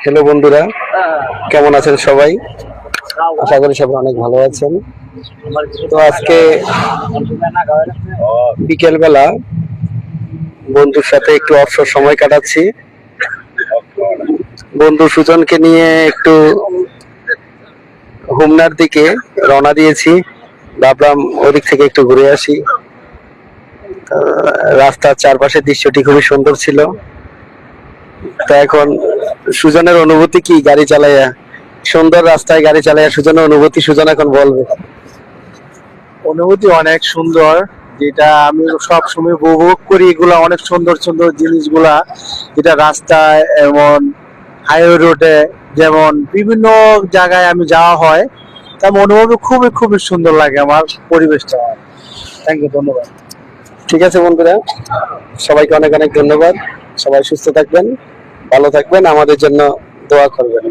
Hello বন্ধুরা, কেমন আছেন সবাই? আশা করি সবাই অনেক ভালো আছেন। তো আজকে বিকেল বেলা বন্ধুর সাথে একটু অবসর সময় কাটাচ্ছি। বন্ধু সুজনকে নিয়ে একটু হোমনার দিকে রওনা দিয়েছি। ভাবলাম ওদিক থেকে একটু ঘুরে আসি। রাস্তার চারপাশের দৃশ্যটি খুবই সুন্দর ছিল। তা এখন সুজনের অনুভূতি কি গাড়ি চালাইয়া? সুন্দর রাস্তায় গাড়ি চালাইয়া সুজনের অনুভূতি সুজন এখন বলবে। অনুভূতি অনেক সুন্দর, যেটা আমি সব সময় উপভোগ করি। এগুলা অনেক সুন্দর সুন্দর জিনিসগুলা, যেটা রাস্তায় এমন হাইওয়ে রোডে যেমন বিভিন্ন জায়গায় আমি যাওয়া হয়, তা আমার অনুভূতি খুবই খুবই সুন্দর লাগে। আমার পরিবেশটা, থ্যাংক ইউ, ধন্যবাদ। ঠিক আছে বন্ধুরা, সবাইকে অনেক অনেক ধন্যবাদ। সবাই সুস্থ থাকবেন, ভালো থাকবেন, আমাদের জন্য দোয়া করবেন।